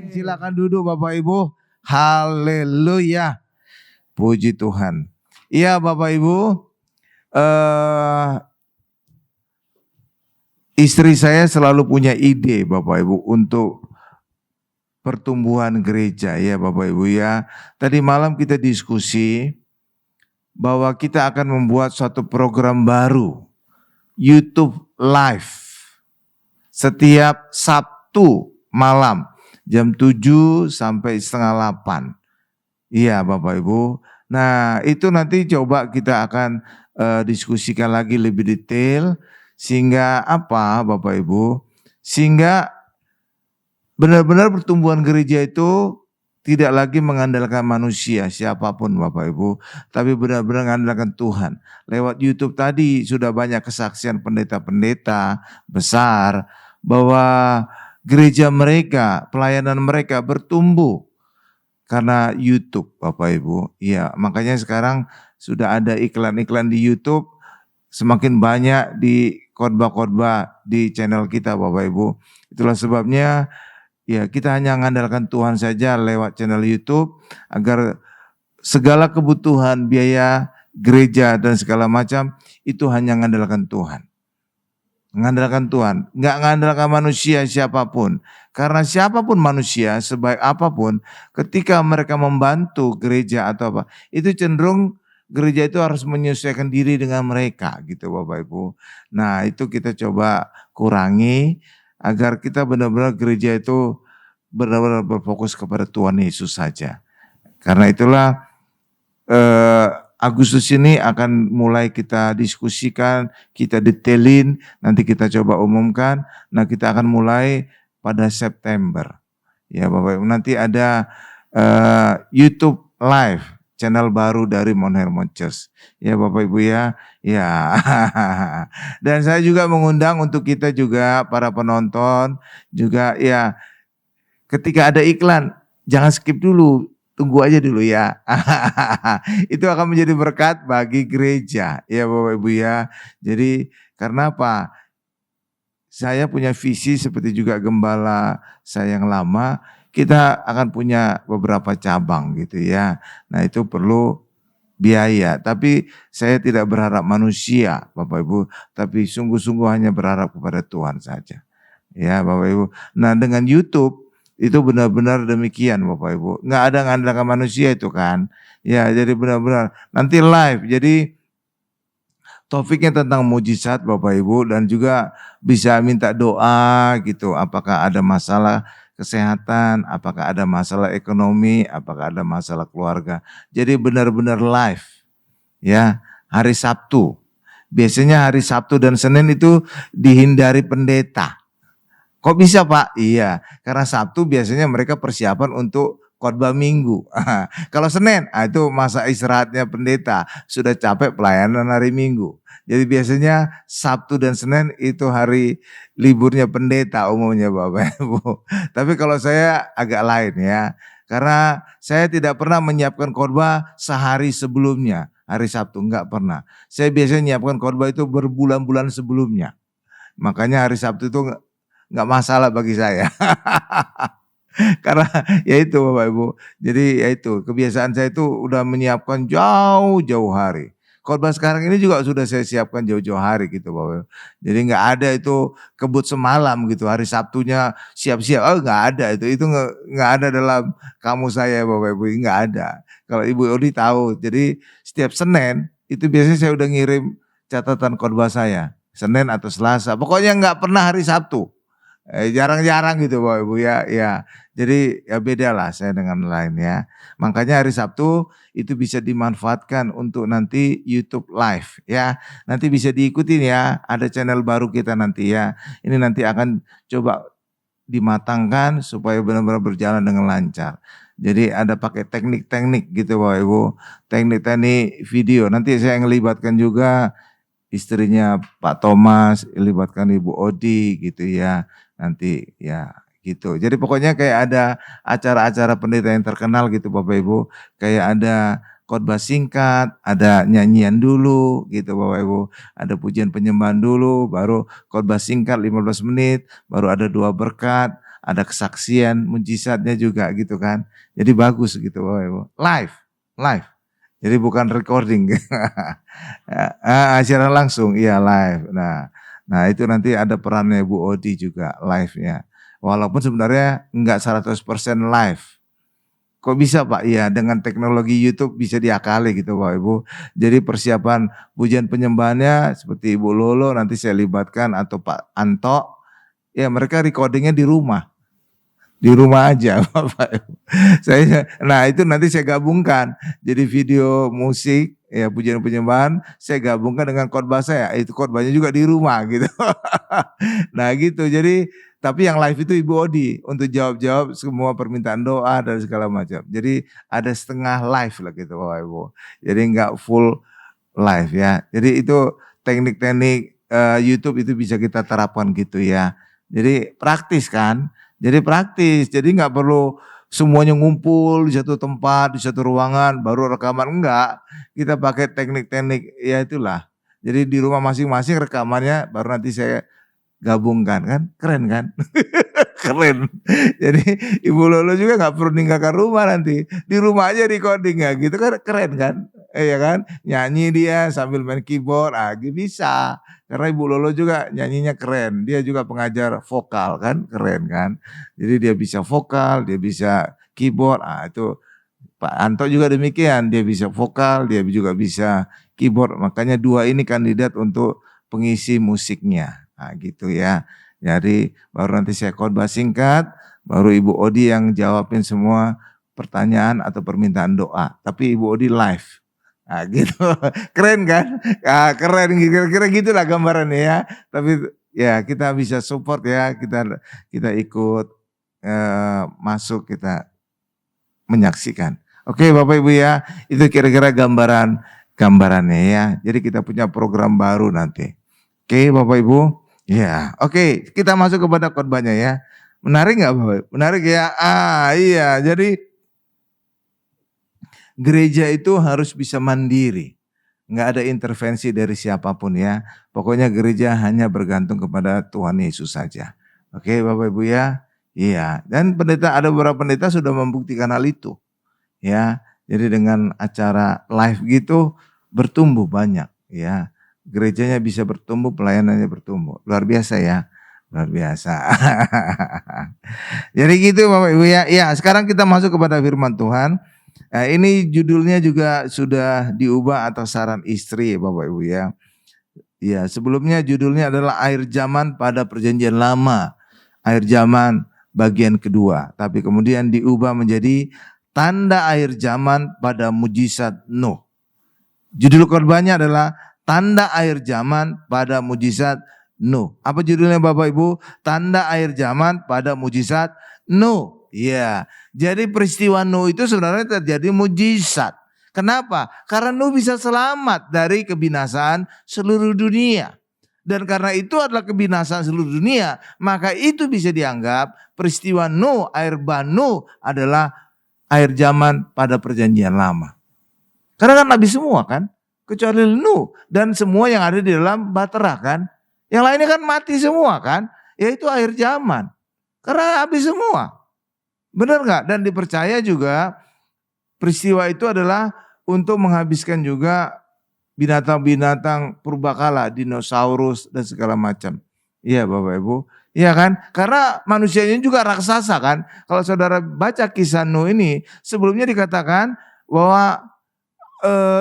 Silakan duduk Bapak Ibu. Haleluya. Puji Tuhan. Iya Bapak Ibu. Istri saya selalu punya ide Bapak Ibu untuk pertumbuhan gereja ya Bapak Ibu ya. Tadi malam kita diskusi bahwa kita akan membuat suatu program baru, YouTube Live, setiap Sabtu malam jam 7 sampai setengah 8. Iya Bapak Ibu. Nah itu nanti coba kita akan diskusikan lagi lebih detail. Sehingga apa Bapak Ibu? Sehingga benar-benar pertumbuhan gereja itu tidak lagi mengandalkan manusia siapapun Bapak Ibu. Tapi benar-benar mengandalkan Tuhan. Lewat YouTube tadi sudah banyak kesaksian pendeta-pendeta besar bahwa gereja mereka, pelayanan mereka bertumbuh karena YouTube Bapak Ibu. Iya, makanya sekarang sudah ada iklan-iklan di YouTube, semakin banyak di khotbah-khotbah di channel kita Bapak Ibu. Itulah sebabnya ya kita hanya mengandalkan Tuhan saja lewat channel YouTube agar segala kebutuhan biaya gereja dan segala macam itu hanya mengandalkan Tuhan. Mengandalkan Tuhan, enggak mengandalkan manusia siapapun. Karena siapapun manusia sebaik apapun ketika mereka membantu gereja atau apa, itu cenderung gereja itu harus menyesuaikan diri dengan mereka gitu Bapak Ibu. Nah itu kita coba kurangi agar kita benar-benar gereja itu benar-benar berfokus kepada Tuhan Yesus saja. Karena itulah Agustus ini akan mulai kita diskusikan, kita detailin, nanti kita coba umumkan. Nah kita akan mulai pada September. Ya Bapak Ibu, nanti ada YouTube Live. Channel baru dari Mount Hermon Church. Ya Bapak Ibu ya. Ya. Dan saya juga mengundang untuk kita juga para penonton juga ya. Ketika ada iklan jangan skip dulu. Tunggu aja dulu ya. Itu akan menjadi berkat bagi gereja. Ya Bapak Ibu ya. Jadi karena apa? Saya punya visi seperti juga gembala saya yang lama. Kita akan punya beberapa cabang gitu ya. Nah itu perlu biaya. Tapi saya tidak berharap manusia Bapak Ibu. Tapi sungguh-sungguh hanya berharap kepada Tuhan saja. Ya Bapak Ibu. Nah dengan YouTube itu benar-benar demikian Bapak Ibu. Nggak ada ngandalkan manusia itu kan. Ya jadi benar-benar. Nanti live. Jadi topiknya tentang mujizat Bapak Ibu. Dan juga bisa minta doa gitu. Apakah ada masalah kesehatan, apakah ada masalah ekonomi, apakah ada masalah keluarga. Jadi benar-benar live. Ya, hari Sabtu. Biasanya hari Sabtu dan Senin itu dihindari pendeta. Kok bisa Pak? Iya, karena Sabtu biasanya mereka persiapan untuk khotbah minggu. Kalau Senin, itu masa istirahatnya pendeta. Sudah capek pelayanan hari Minggu. Jadi biasanya Sabtu dan Senin itu hari liburnya pendeta umumnya Bapak Ibu. Tapi kalau saya agak lain ya. Karena saya tidak pernah menyiapkan khotbah sehari sebelumnya. Hari Sabtu, enggak pernah. Saya biasanya menyiapkan khotbah itu berbulan-bulan sebelumnya. Makanya hari Sabtu itu enggak masalah bagi saya. Karena ya itu Bapak Ibu. Jadi ya itu kebiasaan saya itu udah menyiapkan jauh-jauh hari. Khotbah sekarang ini juga sudah saya siapkan jauh-jauh hari gitu Bapak Ibu. Jadi enggak ada itu kebut semalam gitu. Hari Sabtunya siap-siap. Oh enggak ada itu. Itu enggak ada dalam kamus saya Bapak Ibu. Enggak ada. Kalau Ibu Odi tahu. Jadi setiap Senin itu biasanya saya udah ngirim catatan khotbah saya. Senin atau Selasa. Pokoknya enggak pernah hari Sabtu. Jarang-jarang gitu Bapak Ibu ya. Jadi ya beda lah saya dengan lain ya. Makanya hari Sabtu itu bisa dimanfaatkan untuk nanti YouTube live ya. Nanti bisa diikutin ya. Ada channel baru kita nanti ya. Ini nanti akan coba dimatangkan supaya benar-benar berjalan dengan lancar. Jadi ada pakai teknik-teknik gitu Bapak Ibu. Teknik-teknik video. Nanti saya ngelibatkan juga istrinya Pak Thomas, libatkan Ibu Odi gitu ya. Nanti ya gitu. Jadi pokoknya kayak ada acara-acara pendeta yang terkenal gitu Bapak Ibu. Kayak ada khotbah singkat, ada nyanyian dulu gitu Bapak Ibu. Ada pujian penyembahan dulu, baru khotbah singkat 15 menit, baru ada 2 berkat, ada kesaksian, mujizatnya juga gitu kan. Jadi bagus gitu Bapak Ibu. Live. Jadi bukan recording. Siaran langsung, iya live. Nah itu nanti ada perannya Bu Odi juga live-nya. Walaupun sebenarnya enggak 100% live. Kok bisa Pak? Iya, dengan teknologi YouTube bisa diakali gitu Bapak Ibu. Jadi persiapan pujian penyembahannya seperti Ibu Lolo nanti saya libatkan atau Pak Anto, ya mereka recordingnya di rumah. Di rumah aja Bapak Ibu. Nah itu nanti saya gabungkan. Jadi video musik, ya pujian penyembahan, saya gabungkan dengan khotbah saya. Itu khotbahnya juga di rumah gitu. Nah gitu, jadi tapi yang live itu Ibu Odi untuk jawab-jawab semua permintaan doa dan segala macam. Jadi ada setengah live lah gitu Bapak Ibu. Jadi enggak full live ya. Jadi itu teknik-teknik YouTube itu bisa kita terapkan gitu ya. Jadi praktis kan. Jadi nggak perlu semuanya ngumpul di satu tempat, di satu ruangan, baru rekaman, enggak. Kita pakai teknik-teknik, ya itulah. Jadi di rumah masing-masing rekamannya, baru nanti saya gabungkan kan, keren kan? Keren. Jadi Ibu Lolo juga nggak perlu ninggalkan rumah nanti, di rumah aja recording ya, gitu kan keren kan? Ya kan, nyanyi dia sambil main keyboard, bisa. Karena Ibu Lolo juga nyanyinya keren, dia juga pengajar vokal kan, keren kan. Jadi dia bisa vokal, dia bisa keyboard, itu Pak Anto juga demikian, dia bisa vokal, dia juga bisa keyboard. Makanya dua ini kandidat untuk pengisi musiknya, gitu ya. Jadi baru nanti saya khotbah singkat, baru Ibu Odi yang jawabin semua pertanyaan atau permintaan doa. Tapi Ibu Odi live. Gitu. Keren kan? Keren, kira-kira gitulah gambarannya ya. Tapi ya kita bisa support ya, kita ikut masuk, kita menyaksikan. Oke Bapak Ibu ya, itu kira-kira gambarannya ya. Jadi kita punya program baru nanti. Oke Bapak Ibu, ya. Oke, kita masuk kepada khotbahnya ya. Menarik nggak Bapak? Menarik ya. Iya, jadi gereja itu harus bisa mandiri. Nggak ada intervensi dari siapapun ya. Pokoknya gereja hanya bergantung kepada Tuhan Yesus saja. Oke Bapak Ibu ya. Iya. Dan ada beberapa pendeta sudah membuktikan hal itu. Ya. Jadi dengan acara live gitu bertumbuh banyak ya. Gerejanya bisa bertumbuh, pelayanannya bertumbuh. Luar biasa ya. Luar biasa. Jadi gitu Bapak Ibu ya. Ya, sekarang kita masuk kepada firman Tuhan. Nah, ini judulnya juga sudah diubah atas saran istri Bapak Ibu ya. Ya, sebelumnya judulnya adalah akhir zaman pada perjanjian lama. Akhir zaman bagian kedua. Tapi kemudian diubah menjadi tanda akhir zaman pada mujizat Nuh. Judul khotbahnya adalah tanda akhir zaman pada mujizat Nuh. Apa judulnya Bapak Ibu? Tanda akhir zaman pada mujizat Nuh. Iya, jadi peristiwa Nuh itu sebenarnya terjadi mujizat. Kenapa? Karena Nuh bisa selamat dari kebinasaan seluruh dunia. Dan karena itu adalah kebinasaan seluruh dunia, maka itu bisa dianggap peristiwa Nuh, air bah Nuh adalah akhir zaman pada perjanjian lama. Karena kan nabi semua kan, kecuali Nuh dan semua yang ada di dalam bahtera kan. Yang lainnya kan mati semua kan, yaitu akhir zaman. Karena habis semua. Benar nggak? Dan dipercaya juga peristiwa itu adalah untuk menghabiskan juga binatang-binatang purbakala, dinosaurus dan segala macam. Iya Bapak Ibu. Iya kan? Karena manusianya juga raksasa kan. Kalau saudara baca kisah Nuh ini, sebelumnya dikatakan bahwa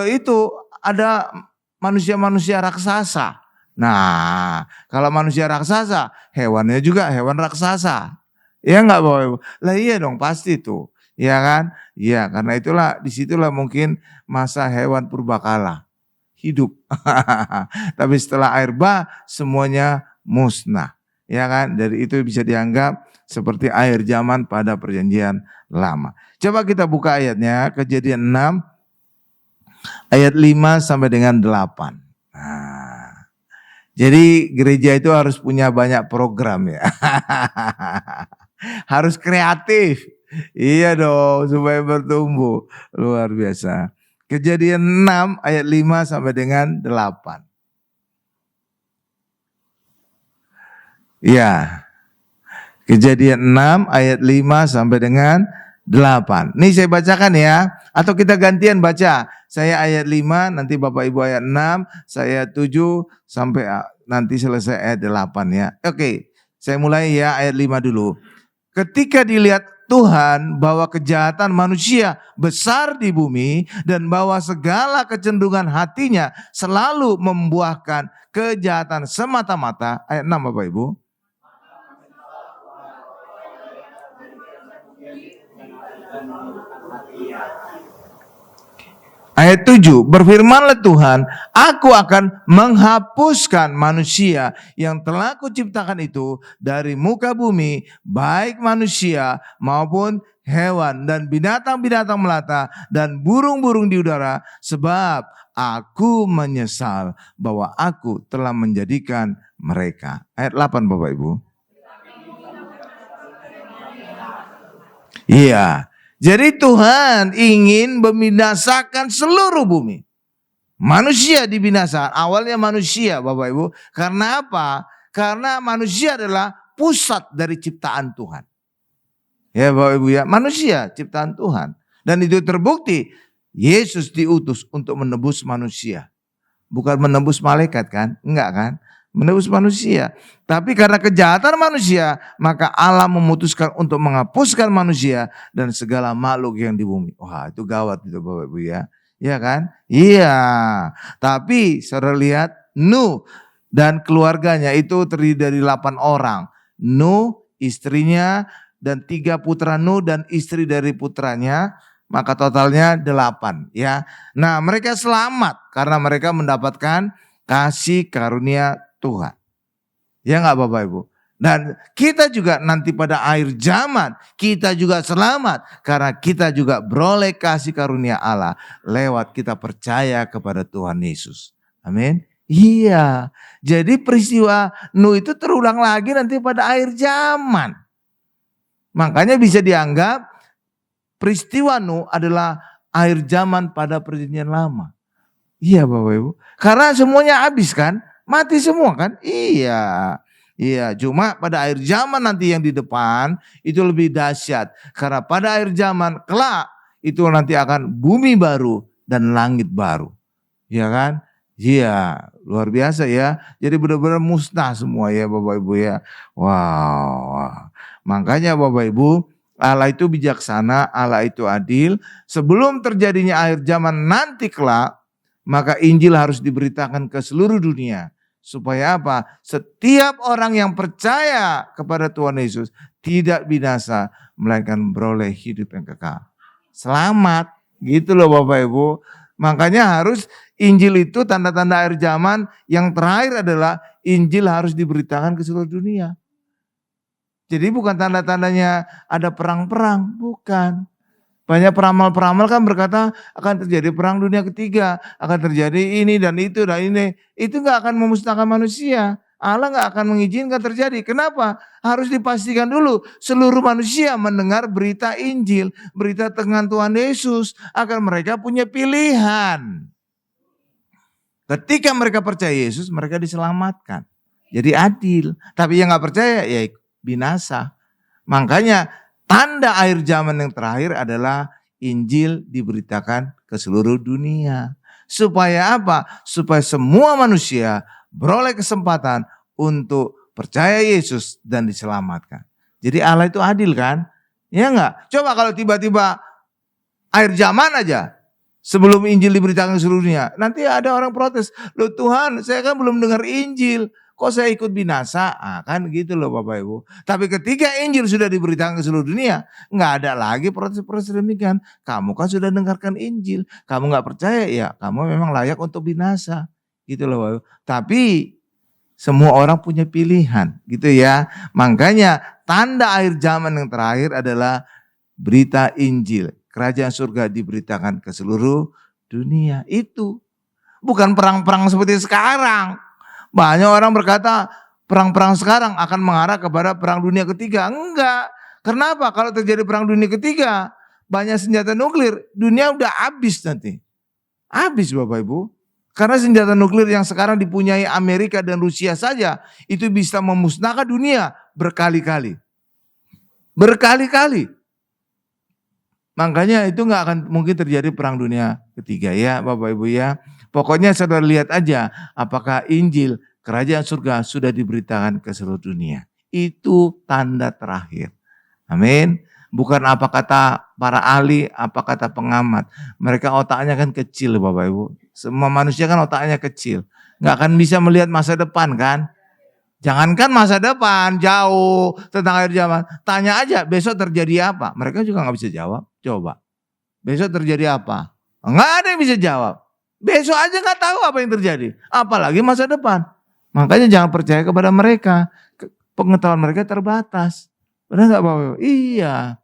itu ada manusia-manusia raksasa. Nah, kalau manusia raksasa, hewannya juga hewan raksasa. Ya enggak Bapak Ibu? Lah iya dong pasti tuh. Ya kan? Iya karena itulah disitulah mungkin masa hewan purbakala hidup. Tapi setelah air bah semuanya musnah. Ya kan? Dari itu bisa dianggap seperti akhir zaman pada perjanjian lama. Coba kita buka ayatnya, Kejadian 6 ayat 5 sampai dengan 8. Nah, jadi gereja itu harus punya banyak program ya. Harus kreatif. Iya dong supaya bertumbuh. Luar biasa. Kejadian 6 ayat 5 sampai dengan 8. Iya. Kejadian 6 ayat 5 sampai dengan 8. Nih saya bacakan ya. Atau kita gantian baca. Saya ayat 5, nanti Bapak Ibu ayat 6, saya 7 sampai nanti selesai ayat 8 ya. Oke, saya mulai ya ayat 5 dulu. Ketika dilihat Tuhan bahwa kejahatan manusia besar di bumi dan bahwa segala kecenderungan hatinya selalu membuahkan kejahatan semata-mata. Ayat 6 Bapak Ibu. Ayat 7, berfirmanlah Tuhan, aku akan menghapuskan manusia yang telah kuciptakan itu dari muka bumi, baik manusia maupun hewan dan binatang-binatang melata dan burung-burung di udara, sebab aku menyesal bahwa aku telah menjadikan mereka. Ayat 8 Bapak Ibu. Iya. Jadi Tuhan ingin membinasakan seluruh bumi. Manusia dibinasakan. Awalnya manusia Bapak Ibu. Karena apa? Karena manusia adalah pusat dari ciptaan Tuhan. Ya Bapak Ibu ya. Manusia ciptaan Tuhan. Dan itu terbukti. Yesus diutus untuk menebus manusia. Bukan menebus malaikat kan? Enggak kan? Menebus manusia. Tapi karena kejahatan manusia, maka Allah memutuskan untuk menghapuskan manusia dan segala makhluk yang di bumi. Wah, itu gawat itu Bapak Ibu ya. Iya kan? Iya. Tapi saudara lihat Nuh dan keluarganya itu terdiri dari 8 orang. Nuh, istrinya, dan 3 putra Nuh dan istri dari putranya. Maka totalnya 8 ya. Nah mereka selamat karena mereka mendapatkan kasih karunia Tuhan. Ya enggak Bapak Ibu? Dan kita juga nanti pada akhir zaman kita juga selamat karena kita juga beroleh kasih karunia Allah lewat kita percaya kepada Tuhan Yesus. Amin. Iya. Jadi peristiwa Nuh itu terulang lagi nanti pada akhir zaman. Makanya bisa dianggap peristiwa Nuh adalah akhir zaman pada perjanjian lama. Iya Bapak Ibu. Karena semuanya habis kan? Mati semua kan? Iya. Iya, cuma pada akhir zaman nanti yang di depan itu lebih dahsyat. Karena pada akhir zaman kelak itu nanti akan bumi baru dan langit baru. Iya kan? Iya, luar biasa ya. Jadi benar-benar musnah semua ya Bapak Ibu ya. Wow. Makanya Bapak Ibu, Allah itu bijaksana, Allah itu adil. Sebelum terjadinya akhir zaman nanti kelak, maka Injil harus diberitakan ke seluruh dunia. Supaya apa? Setiap orang yang percaya kepada Tuhan Yesus tidak binasa, melainkan beroleh hidup yang kekal. Selamat, gitu loh Bapak Ibu. Makanya harus Injil itu tanda-tanda akhir zaman yang terakhir adalah Injil harus diberitakan ke seluruh dunia. Jadi bukan tanda-tandanya ada perang-perang, bukan. Banyak peramal-peramal kan berkata akan terjadi perang dunia ketiga, akan terjadi ini dan itu dan ini. Itu gak akan memusnahkan manusia. Allah gak akan mengizinkan terjadi. Kenapa? Harus dipastikan dulu seluruh manusia mendengar berita Injil, berita dengan Tuhan Yesus, agar mereka punya pilihan. Ketika mereka percaya Yesus, mereka diselamatkan. Jadi adil. Tapi yang gak percaya ya binasa. Makanya tanda akhir zaman yang terakhir adalah Injil diberitakan ke seluruh dunia. Supaya apa? Supaya semua manusia beroleh kesempatan untuk percaya Yesus dan diselamatkan. Jadi Allah itu adil kan? Ya enggak? Coba kalau tiba-tiba akhir zaman aja sebelum Injil diberitakan ke seluruh dunia. Nanti ada orang protes. Loh Tuhan, saya kan belum dengar Injil. Kok saya ikut binasa? Kan gitu loh Bapak Ibu. Tapi ketika Injil sudah diberitakan ke seluruh dunia, nggak ada lagi protes-protes demikian. Kamu kan sudah dengarkan Injil, kamu nggak percaya ya, kamu memang layak untuk binasa. Gitu loh Bapak Ibu. Tapi semua orang punya pilihan, gitu ya. Makanya tanda akhir zaman yang terakhir adalah berita Injil. Kerajaan surga diberitakan ke seluruh dunia. Itu bukan perang-perang seperti sekarang. Banyak orang berkata perang-perang sekarang akan mengarah kepada perang dunia ketiga. Enggak. Kenapa? Kalau terjadi perang dunia ketiga, banyak senjata nuklir, dunia udah habis nanti. Habis Bapak Ibu. Karena senjata nuklir yang sekarang dipunyai Amerika dan Rusia saja, itu bisa memusnahkan dunia berkali-kali. Berkali-kali. Makanya itu nggak akan mungkin terjadi perang dunia ketiga ya Bapak Ibu ya. Pokoknya saudara lihat aja apakah Injil kerajaan surga sudah diberitakan ke seluruh dunia. Itu tanda terakhir. Amin. Bukan apa kata para ahli, apa kata pengamat. Mereka otaknya kan kecil Bapak Ibu. Semua manusia kan otaknya kecil. Nggak akan bisa melihat masa depan kan. Jangankan masa depan, jauh tentang akhir zaman. Tanya aja besok terjadi apa. Mereka juga nggak bisa jawab. Coba. Besok terjadi apa? Nggak ada yang bisa jawab. Besok aja nggak tahu apa yang terjadi. Apalagi masa depan. Makanya jangan percaya kepada mereka. Pengetahuan mereka terbatas. Benar nggak Bapak? Iya.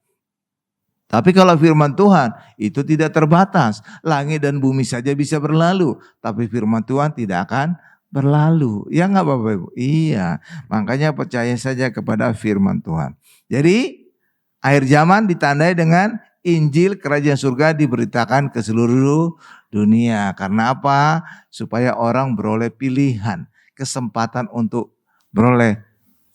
Tapi kalau firman Tuhan itu tidak terbatas. Langit dan bumi saja bisa berlalu. Tapi firman Tuhan tidak akan berlalu. Ya enggak Bapak Ibu? Iya. Makanya percaya saja kepada firman Tuhan. Jadi akhir zaman ditandai dengan Injil kerajaan surga diberitakan ke seluruh dunia. Karena apa? Supaya orang beroleh pilihan, kesempatan untuk beroleh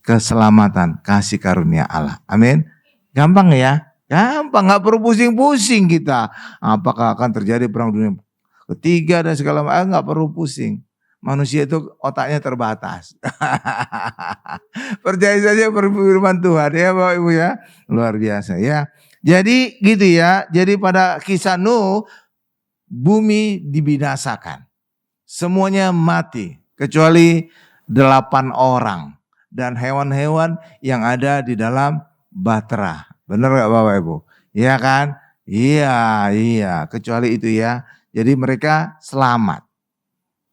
keselamatan, kasih karunia Allah. Amin. Gampang ya? Gampang, gak perlu pusing-pusing kita. Apakah akan terjadi perang dunia ketiga dan segala macam, gak perlu pusing. Manusia itu otaknya terbatas. Percaya saja firman Tuhan ya Bapak Ibu ya. Luar biasa ya. Jadi gitu ya. Jadi pada kisah Nuh bumi dibinasakan. Semuanya mati kecuali 8 orang dan hewan-hewan yang ada di dalam bahtera. Benar gak Bapak Ibu? Iya kan? Iya. Kecuali itu ya. Jadi mereka selamat.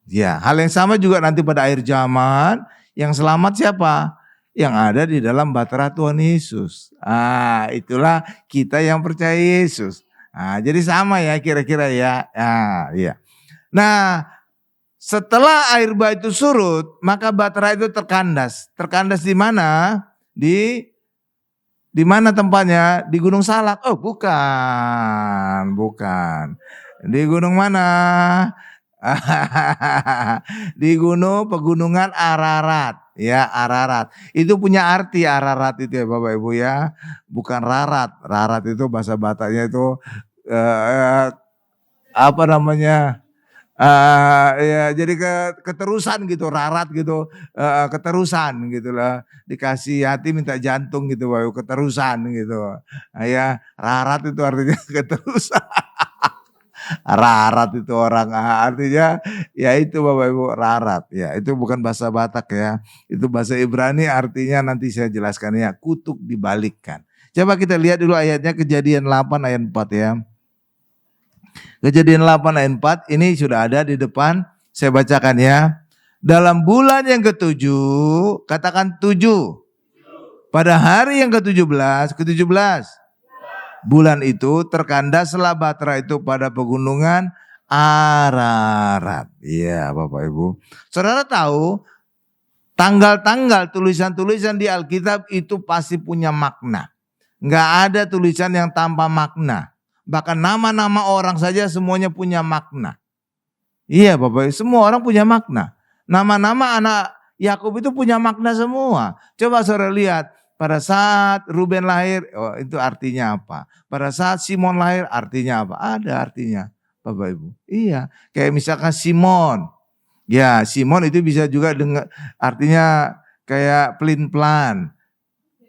Ya, hal yang sama juga nanti pada akhir zaman, yang selamat siapa? Yang ada di dalam bahtera Tuhan Yesus. Itulah kita yang percaya Yesus. Jadi sama ya kira-kira ya. Iya. Nah, setelah air bah itu surut, maka bahtera itu terkandas. Terkandas di mana? Di mana tempatnya? Di Gunung Salak. Oh, bukan. Di gunung mana? Di pegunungan Ararat, ya Ararat. Itu punya arti Ararat itu ya Bapak Ibu ya, bukan rarat. Rarat itu bahasa Bataknya itu apa namanya? Ya jadi keterusan gitu, rarat gitu, keterusan gitulah. Dikasih hati minta jantung gitu, Bapak Ibu, keterusan gitu. Ya rarat itu artinya keterusan. Rarat itu orang artinya ya itu Bapak Ibu rarat ya, itu bukan bahasa Batak ya, itu bahasa Ibrani artinya nanti saya jelaskan ya, kutuk dibalikkan. Coba kita lihat dulu ayatnya Kejadian 8 ayat 4 ya. Kejadian 8 ayat 4 ini sudah ada di depan, saya bacakan ya. Dalam bulan yang ketujuh, katakan 7. Pada hari yang ke-17 bulan itu terkandaslah bahtera itu pada pegunungan Ararat. Iya Bapak Ibu. Saudara tahu tanggal-tanggal tulisan-tulisan di Alkitab itu pasti punya makna. Enggak ada tulisan yang tanpa makna. Bahkan nama-nama orang saja semuanya punya makna. Iya Bapak Ibu, semua orang punya makna. Nama-nama anak Yakub itu punya makna semua. Coba saudara lihat. Pada saat Ruben lahir, itu artinya apa? Pada saat Simon lahir, artinya apa? Ada artinya, Bapak Ibu. Iya, kayak misalkan Simon. Ya, Simon itu bisa juga dengan artinya kayak pelin-pelan.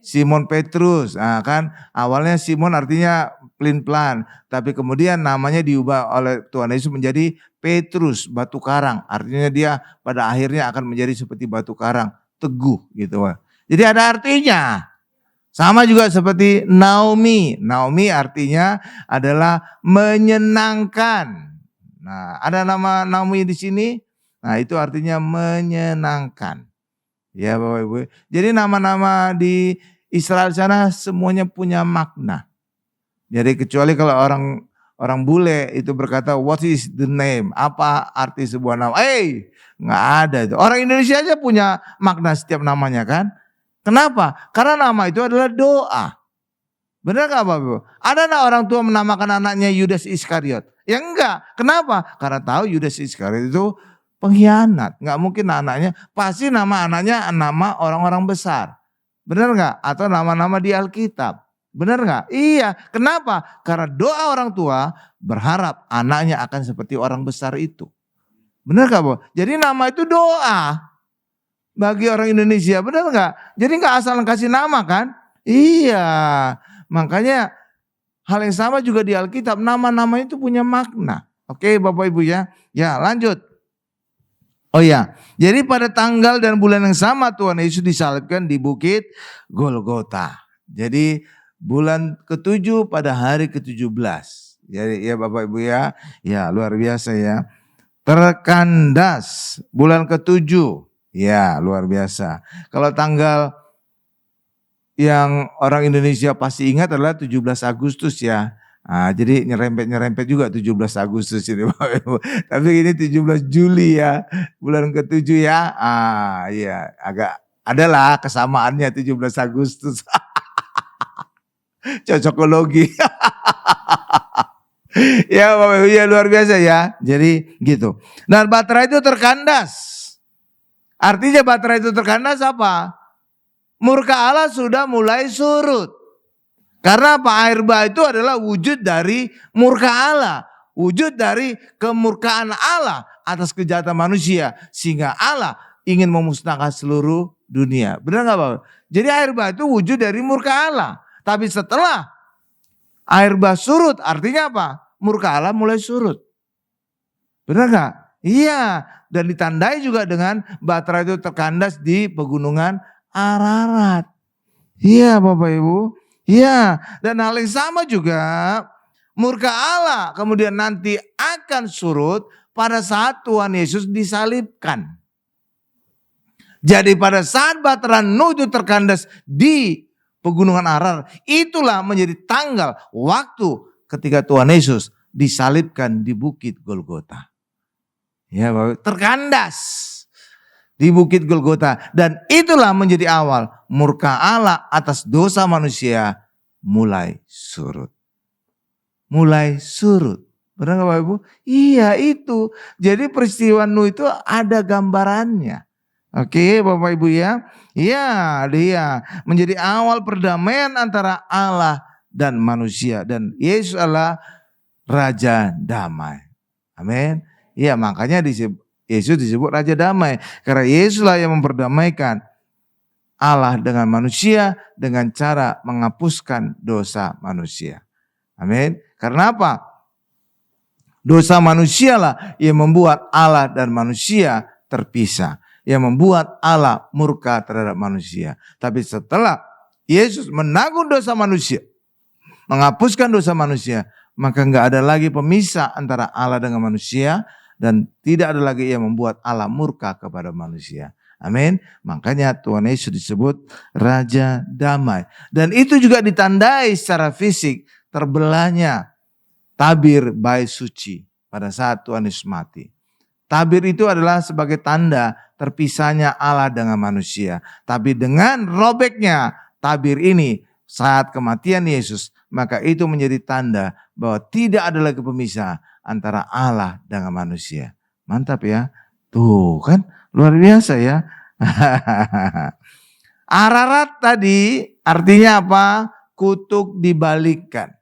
Simon Petrus, kan awalnya Simon artinya pelin-pelan, tapi kemudian namanya diubah oleh Tuhan Yesus menjadi Petrus, batu karang. Artinya dia pada akhirnya akan menjadi seperti batu karang, teguh gitu. Jadi ada artinya. Sama juga seperti Naomi. Naomi artinya adalah menyenangkan. Nah, ada nama Naomi di sini. Nah, itu artinya menyenangkan. Ya, Bapak Ibu. Jadi nama-nama di Israel sana semuanya punya makna. Jadi kecuali kalau orang bule itu berkata what is the name? Apa arti sebuah nama? Nggak ada itu. Orang Indonesia aja punya makna setiap namanya kan? Kenapa? Karena nama itu adalah doa. Benar gak Bapak Ibu? Ada gak orang tua menamakan anaknya Yudas Iskariot? Ya enggak. Kenapa? Karena tahu Yudas Iskariot itu pengkhianat. Enggak mungkin anaknya. Pasti nama anaknya nama orang-orang besar. Benar gak? Atau nama-nama di Alkitab. Benar nggak? Iya. Kenapa? Karena doa orang tua berharap anaknya akan seperti orang besar itu. Benar nggak, Bu? Jadi nama itu doa bagi orang Indonesia. Benar nggak? Jadi nggak asal kasih nama kan? Iya. Makanya hal yang sama juga di Alkitab. Nama-nama itu punya makna. Oke Bapak Ibu ya. Ya lanjut. Oh ya. Jadi pada tanggal dan bulan yang sama Tuhan Yesus disalibkan di bukit Golgota. Jadi bulan ke-7 pada hari ke-17. Jadi ya Bapak Ibu ya. Ya luar biasa ya. Terkandas bulan ke-7. Ya luar biasa. Kalau tanggal yang orang Indonesia pasti ingat adalah 17 Agustus ya. Nah, jadi nyerempet juga 17 Agustus ini Bapak Ibu. Tapi ini 17 Juli ya. Bulan ke-7 ya. Ah iya agak adalah kesamaannya 17 Agustus. Cocokologi. Ya Bapak Ibu ya luar biasa ya. Jadi gitu. Nah bahtera itu terkandas. Artinya bahtera itu terkandas apa? Murka Allah sudah mulai surut. Karena apa? Air bah itu adalah wujud dari murka Allah. Wujud dari kemurkaan Allah atas kejahatan manusia. Sehingga Allah ingin memusnahkan seluruh dunia. Benar gak Bapak? Jadi air bah itu wujud dari murka Allah. Tapi setelah air bah surut artinya apa? Murka Allah mulai surut. Benar gak? Iya. Dan ditandai juga dengan bahtera itu terkandas di pegunungan Ararat. Iya Bapak Ibu. Iya. Dan hal yang sama juga murka Allah kemudian nanti akan surut pada saat Tuhan Yesus disalibkan. Jadi pada saat bahtera Nuh itu terkandas di pegunungan Ararat, itulah menjadi tanggal waktu ketika Tuhan Yesus disalibkan di bukit Golgota. Ya Bapak, terkandas di bukit Golgota. Dan itulah menjadi awal murka Allah atas dosa manusia mulai surut. Mulai surut. Benar gak Bapak Ibu? Iya itu. Jadi peristiwa Nuh itu ada gambarannya. Oke Bapak Ibu ya. Iya dia menjadi awal perdamaian antara Allah dan manusia. Dan Yesus adalah Raja Damai. Amin. Iya makanya Yesus disebut Raja Damai. Karena Yesuslah yang memperdamaikan Allah dengan manusia dengan cara menghapuskan dosa manusia. Amin. Karena apa? Dosa manusialah yang membuat Allah dan manusia terpisah. Yang membuat Allah murka terhadap manusia. Tapi setelah Yesus menanggung dosa manusia, menghapuskan dosa manusia, maka enggak ada lagi pemisah antara Allah dengan manusia. Dan tidak ada lagi yang membuat Allah murka kepada manusia. Amin. Makanya Tuhan Yesus disebut Raja Damai. Dan itu juga ditandai secara fisik terbelahnya tabir bait suci pada saat Tuhan Yesus mati. Tabir itu adalah sebagai tanda terpisahnya Allah dengan manusia. Tapi dengan robeknya tabir ini saat kematian Yesus, maka itu menjadi tanda bahwa tidak ada lagi pemisah antara Allah dengan manusia. Mantap ya. Tuh kan luar biasa ya. Ararat tadi artinya apa? Kutuk dibalikkan.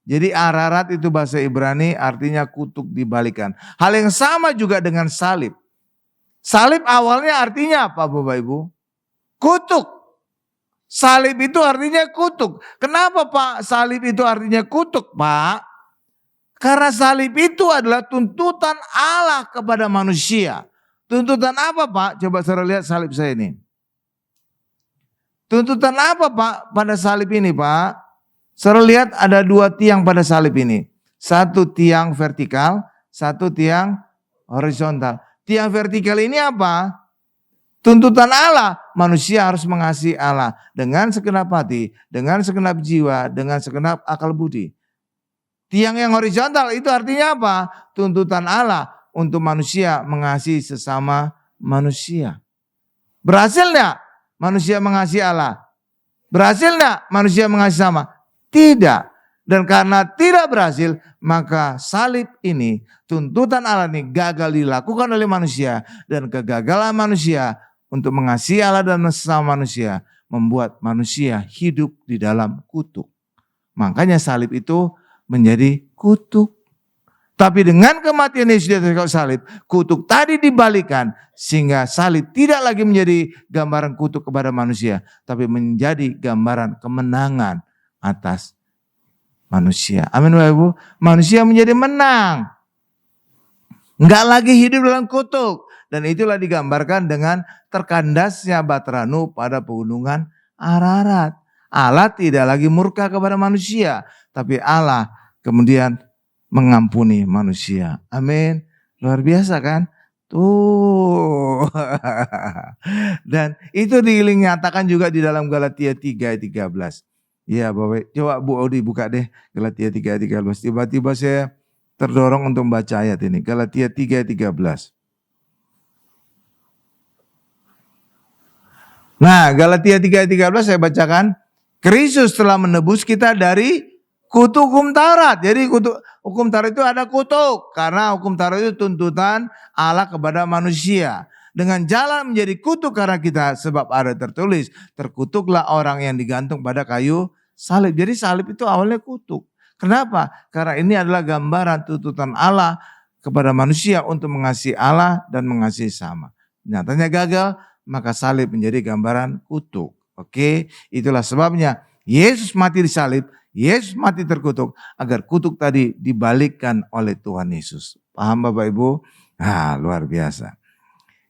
Jadi Ararat itu bahasa Ibrani artinya kutuk dibalikkan. Hal yang sama juga dengan salib. Salib awalnya artinya apa Bapak Ibu? Kutuk. Salib itu artinya kutuk. Kenapa Pak salib itu artinya kutuk Pak? Karena salib itu adalah tuntutan Allah kepada manusia. Tuntutan apa Pak? Coba saudara lihat salib saya ini. Tuntutan apa Pak pada salib ini Pak? Saudara lihat ada 2 tiang pada salib ini. 1 tiang vertikal, 1 tiang horizontal. Tiang vertikal ini apa? Tuntutan Allah. Manusia harus mengasihi Allah dengan segenap hati, dengan segenap jiwa, dengan segenap akal budi. Tiang yang horizontal itu artinya apa? Tuntutan Allah untuk manusia mengasihi sesama manusia. Berhasil enggak manusia mengasihi Allah? Berhasil enggak manusia mengasihi sama? Tidak. Dan karena tidak berhasil, maka salib ini, tuntutan Allah ini gagal dilakukan oleh manusia. Dan kegagalan manusia untuk mengasihi Allah dan sesama manusia membuat manusia hidup di dalam kutuk. Makanya salib itu menjadi kutuk. Tapi dengan kematian Yesus di atas kayu salib, kutuk tadi dibalikan sehingga salib tidak lagi menjadi gambaran kutuk kepada manusia, tapi menjadi gambaran kemenangan atas manusia. Amin Bapak Ibu. Manusia menjadi menang. Enggak lagi hidup dalam kutuk. Dan itulah digambarkan dengan terkandasnya Bahtera Nuh pada pegunungan Ararat. Allah tidak lagi murka kepada manusia, tapi Allah kemudian mengampuni manusia. Amin. Luar biasa kan? Tuh. Dan itu dinyatakan juga di dalam Galatia 3 ayat 13. Ya Bapak, coba Bu Odi buka deh Galatia 3 ayat 13. Tiba-tiba saya terdorong untuk membaca ayat ini. Galatia 3 ayat 13. Nah, Galatia 3 ayat 13 saya bacakan. Kristus telah menebus kita dari kutuk hukum Taurat. Jadi hukum Taurat itu ada kutuk. Karena hukum Taurat itu tuntutan Allah kepada manusia. Dengan jalan menjadi kutuk karena kita. Sebab ada tertulis. Terkutuklah orang yang digantung pada kayu salib. Jadi salib itu awalnya kutuk. Kenapa? Karena ini adalah gambaran tuntutan Allah kepada manusia untuk mengasihi Allah dan mengasihi sama. Nyatanya gagal, maka salib menjadi gambaran kutuk. Oke, itulah sebabnya Yesus mati di salib, Yesus mati terkutuk agar kutuk tadi dibalikkan oleh Tuhan Yesus. Paham Bapak Ibu? Luar biasa.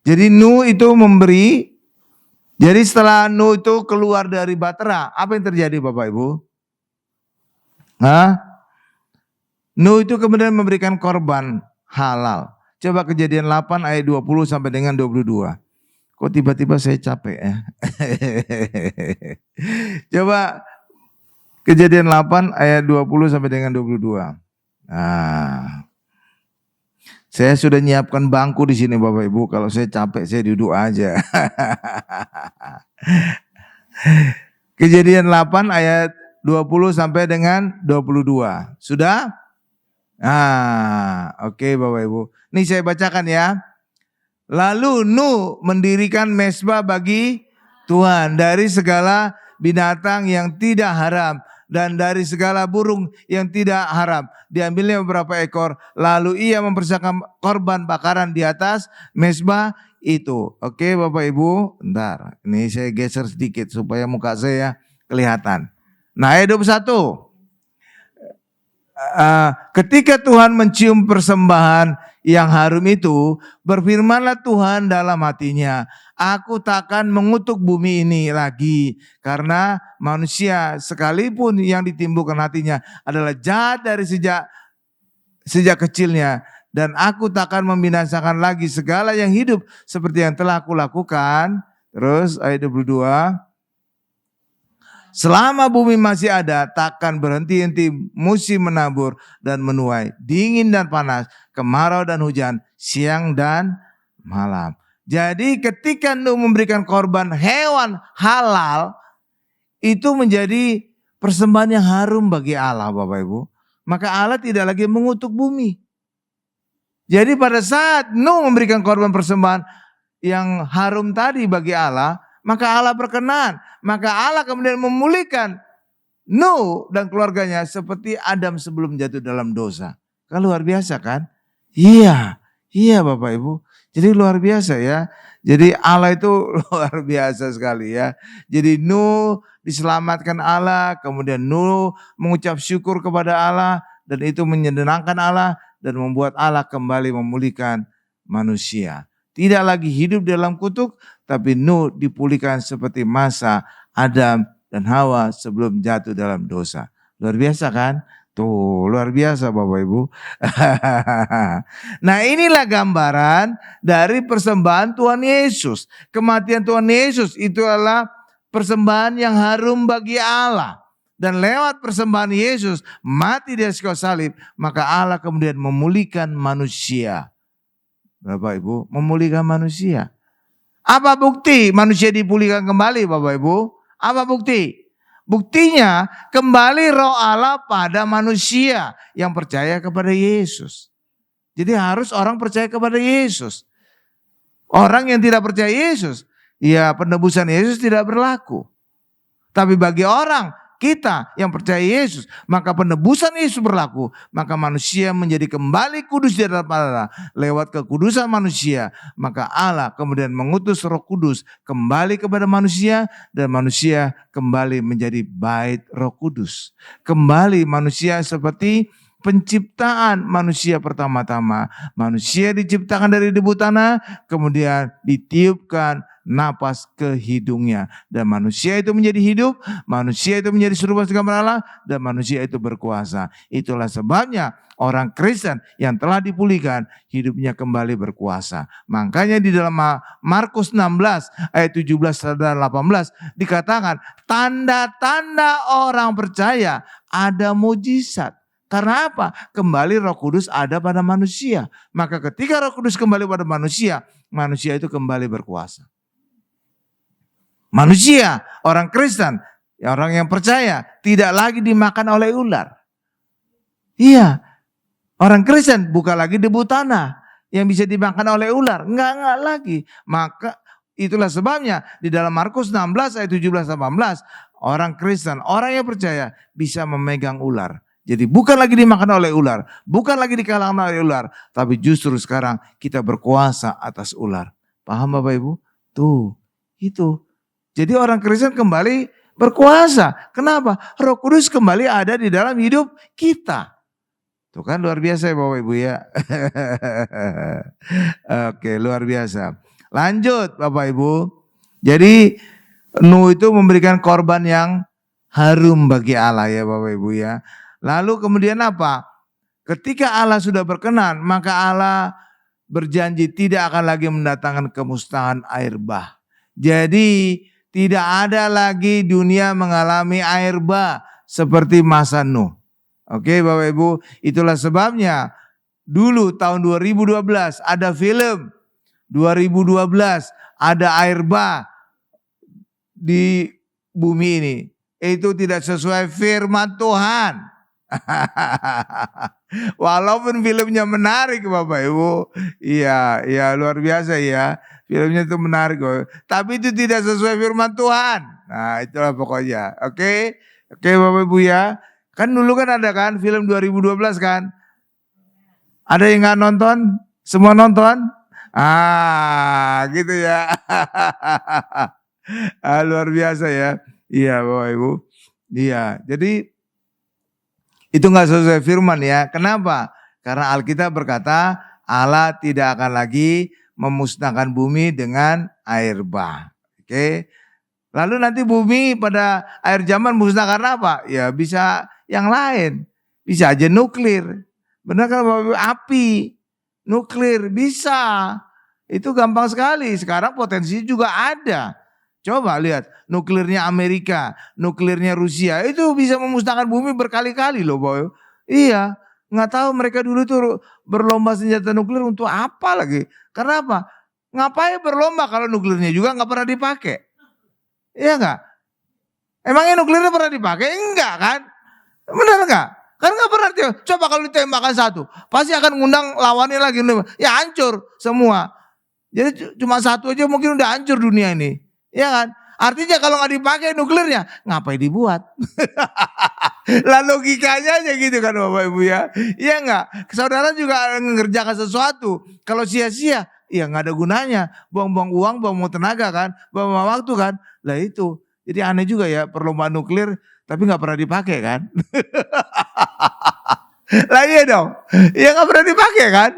Jadi Nuh itu memberi, jadi setelah Nuh itu keluar dari Bahtera, apa yang terjadi Bapak Ibu? Nuh itu kemudian memberikan korban halal. Coba Kejadian 8 ayat 20 sampai dengan 22. Kok tiba-tiba saya capek ya? Coba Kejadian 8 ayat 20 sampai dengan 22. Saya sudah nyiapkan bangku di sini Bapak Ibu. Kalau saya capek saya duduk aja. Kejadian 8 ayat 20 sampai dengan 22. Sudah? Oke Bapak Ibu. Ini saya bacakan ya. Lalu Nuh mendirikan mezbah bagi Tuhan dari segala binatang yang tidak haram dan dari segala burung yang tidak haram. Diambilnya beberapa ekor, lalu ia mempersembahkan korban bakaran di atas mezbah itu. Oke Bapak Ibu, bentar. Ini saya geser sedikit supaya muka saya kelihatan. Nah ayat 21. Ketika Tuhan mencium persembahan yang harum itu, berfirmanlah Tuhan dalam hatinya, aku takkan mengutuk bumi ini lagi, karena manusia sekalipun yang ditimbulkan hatinya adalah jahat dari sejak kecilnya, dan aku takkan membinasakan lagi segala yang hidup seperti yang telah aku lakukan. Terus ayat 22. Selama bumi masih ada, takkan berhenti-henti musim menabur dan menuai, dingin dan panas, kemarau dan hujan, siang dan malam. Jadi ketika Nuh memberikan korban hewan halal, itu menjadi persembahan yang harum bagi Allah Bapak Ibu. Maka Allah tidak lagi mengutuk bumi. Jadi pada saat Nuh memberikan korban persembahan yang harum tadi bagi Allah, maka Allah berkenan. Maka Allah kemudian memulihkan Nuh dan keluarganya seperti Adam sebelum jatuh dalam dosa. Kan luar biasa kan? Iya Bapak Ibu. Jadi luar biasa ya. Jadi Allah itu luar biasa sekali ya. Jadi Nuh diselamatkan Allah, kemudian Nuh mengucap syukur kepada Allah, dan itu menyenangkan Allah dan membuat Allah kembali memulihkan manusia. Tidak lagi hidup dalam kutuk, tapi Nuh dipulihkan seperti masa Adam dan Hawa sebelum jatuh dalam dosa. Luar biasa kan? Tuh, luar biasa Bapak Ibu. Nah inilah gambaran dari persembahan Tuhan Yesus. Kematian Tuhan Yesus itu adalah persembahan yang harum bagi Allah. Dan lewat persembahan Yesus mati di atas kayu salib, maka Allah kemudian memulihkan manusia. Bapak Ibu, memulihkan manusia. Apa bukti manusia dipulihkan kembali Bapak Ibu? Apa bukti? Buktinya kembali roh Allah pada manusia yang percaya kepada Yesus. Jadi harus orang percaya kepada Yesus. Orang yang tidak percaya Yesus, ya penebusan Yesus tidak berlaku. Tapi bagi orang kita yang percaya Yesus, maka penebusan Yesus berlaku, maka manusia menjadi kembali kudus di hadapan Allah. Lewat kekudusan manusia, maka Allah kemudian mengutus Roh Kudus kembali kepada manusia, dan manusia kembali menjadi bait Roh Kudus. Kembali manusia seperti penciptaan manusia pertama-tama. Manusia diciptakan dari debu tanah, kemudian ditiupkan napas ke hidungnya, dan manusia itu menjadi hidup, manusia itu menjadi serupa segambar Allah, dan manusia itu berkuasa. Itulah sebabnya orang Kristen yang telah dipulihkan hidupnya kembali berkuasa. Makanya di dalam Markus 16 ayat 17 dan 18 dikatakan tanda-tanda orang percaya ada mujizat. Karena apa? Kembali Roh Kudus ada pada manusia. Maka ketika Roh Kudus kembali pada manusia, manusia itu kembali berkuasa. Manusia, orang Kristen, orang yang percaya tidak lagi dimakan oleh ular. Iya, orang Kristen bukan lagi debu tanah yang bisa dimakan oleh ular. Enggak lagi. Maka itulah sebabnya di dalam Markus 16 ayat 17-18, orang Kristen, orang yang percaya bisa memegang ular. Jadi bukan lagi dimakan oleh ular, bukan lagi dikalahkan oleh ular, tapi justru sekarang kita berkuasa atas ular. Paham Bapak Ibu? Tuh, itu. Jadi orang Kristen kembali berkuasa. Kenapa? Roh Kudus kembali ada di dalam hidup kita. Tuh kan luar biasa ya Bapak Ibu ya. Oke, luar biasa. Lanjut Bapak Ibu. Jadi Nuh itu memberikan korban yang harum bagi Allah ya Bapak Ibu ya. Lalu kemudian apa? Ketika Allah sudah berkenan, maka Allah berjanji tidak akan lagi mendatangkan kemusnahan air bah. Jadi tidak ada lagi dunia mengalami air bah seperti masa Nuh. Oke Bapak Ibu, itulah sebabnya dulu tahun 2012 ada film 2012 ada air bah di bumi ini. Itu tidak sesuai firman Tuhan. Walaupun filmnya menarik Bapak Ibu. Iya luar biasa ya. Filmnya itu menarik kok. Tapi itu tidak sesuai firman Tuhan. Nah itulah pokoknya. Oke Bapak Ibu ya. Kan dulu kan ada kan film 2012 kan. Ada yang gak nonton? Semua nonton? Gitu ya. Luar biasa ya. Iya Bapak Ibu. Iya jadi itu gak sesuai firman ya. Kenapa? Karena Alkitab berkata Allah tidak akan lagi memusnahkan bumi dengan air bah. Oke. Lalu nanti bumi pada akhir zaman musnah karena apa? Ya bisa yang lain. Bisa aja nuklir. Benar kan Bapak? Api. Nuklir bisa. Itu gampang sekali. Sekarang potensi juga ada. Coba lihat nuklirnya Amerika, nuklirnya Rusia. Itu bisa memusnahkan bumi berkali-kali loh Bapak. Iya. Nggak tahu mereka dulu tuh berlomba senjata nuklir untuk apa lagi. Karena apa? Ngapain berlomba kalau nuklirnya juga nggak pernah dipakai? Iya nggak? Emangnya nuklirnya pernah dipakai? Enggak kan? Benar nggak? Kan nggak pernah. Coba kalau ditembakkan satu, pasti akan ngundang lawannya lagi. Ya hancur semua. Jadi cuma satu aja mungkin udah hancur dunia ini. Iya kan? Artinya kalau nggak dipakai nuklirnya, ngapain dibuat? Lah logikanya aja gitu kan Bapak Ibu ya. Iya nggak? Saudara juga mengerjakan sesuatu. Kalau sia-sia, ya nggak ada gunanya. Buang-buang uang, buang-buang tenaga kan. Buang-buang waktu kan. Lah itu. Jadi aneh juga ya perlombaan nuklir tapi nggak pernah dipakai kan. Lah iya dong. Ya nggak pernah dipakai kan.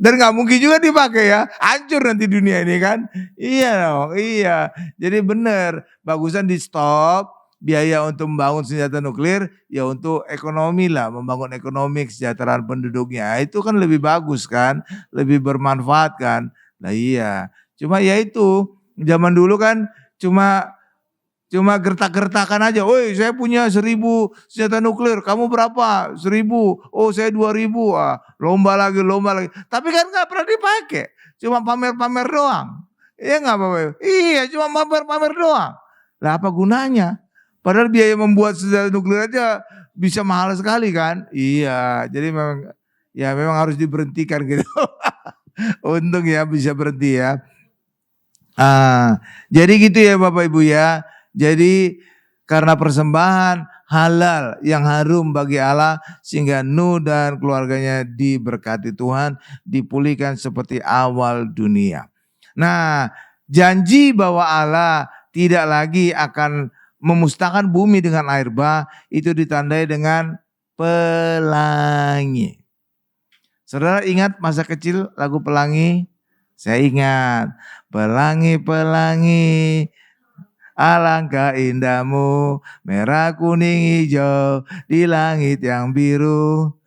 Dan gak mungkin juga dipakai ya. Hancur nanti dunia ini kan. Iya dong. Iya. Jadi benar. Bagusan di stop. Biaya untuk membangun senjata nuklir. Ya untuk ekonomi lah. Membangun ekonomi kesejahteraan penduduknya. Itu kan lebih bagus kan. Lebih bermanfaat kan. Nah iya. Cuma ya itu. Zaman dulu kan Cuma gertak-gertakan aja. Woi saya punya 1000 senjata nuklir. Kamu berapa? 1000. Oh saya 2000. Lomba lagi. Tapi kan gak pernah dipakai. Cuma pamer-pamer doang. Iya gak Bapak? Iya cuma pamer-pamer doang. Lah apa gunanya? Padahal biaya membuat senjata nuklir aja bisa mahal sekali kan. Iya jadi memang harus diberhentikan gitu. Untung ya bisa berhenti ya. Jadi gitu ya Bapak Ibu ya. Jadi karena persembahan halal yang harum bagi Allah, sehingga Nuh dan keluarganya diberkati Tuhan, dipulihkan seperti awal dunia. Nah, janji bahwa Allah tidak lagi akan memusnahkan bumi dengan air bah, itu ditandai dengan pelangi. Saudara ingat masa kecil lagu Pelangi? Saya ingat, pelangi-pelangi, alangkah indahmu, merah kuning hijau di langit yang biru.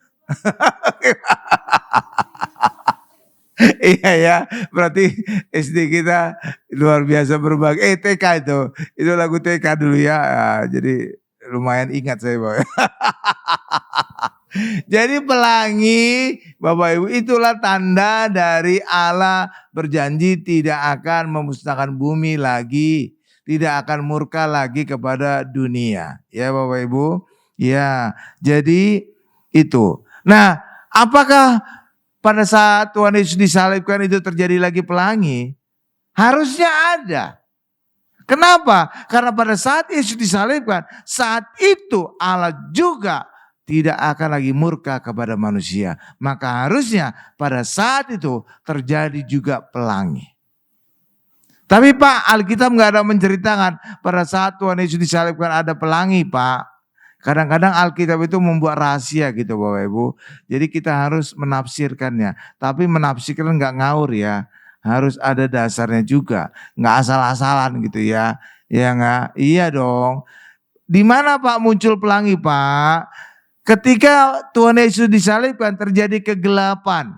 Iya ya, berarti SD kita luar biasa berbagi. TK itu lagu TK dulu ya. Jadi lumayan ingat saya Bapak. Jadi pelangi Bapak Ibu itulah tanda dari Allah berjanji tidak akan memusnahkan bumi lagi, tidak akan murka lagi kepada dunia. Ya Bapak Ibu. Ya, jadi itu. Nah, apakah pada saat Tuhan Yesus disalibkan itu terjadi lagi pelangi? Harusnya ada. Kenapa? Karena pada saat Yesus disalibkan, saat itu Allah juga tidak akan lagi murka kepada manusia. Maka harusnya pada saat itu terjadi juga pelangi. Tapi Pak, Alkitab nggak ada menceritakan pada saat Tuhan Yesus disalibkan ada pelangi Pak. Kadang-kadang Alkitab itu membuat rahasia gitu Bapak Ibu. Jadi kita harus menafsirkannya. Tapi menafsirkan nggak ngawur ya. Harus ada dasarnya juga. Nggak asal-asalan gitu ya. Ya nggak? Iya dong. Di mana Pak muncul pelangi Pak? Ketika Tuhan Yesus disalibkan terjadi kegelapan.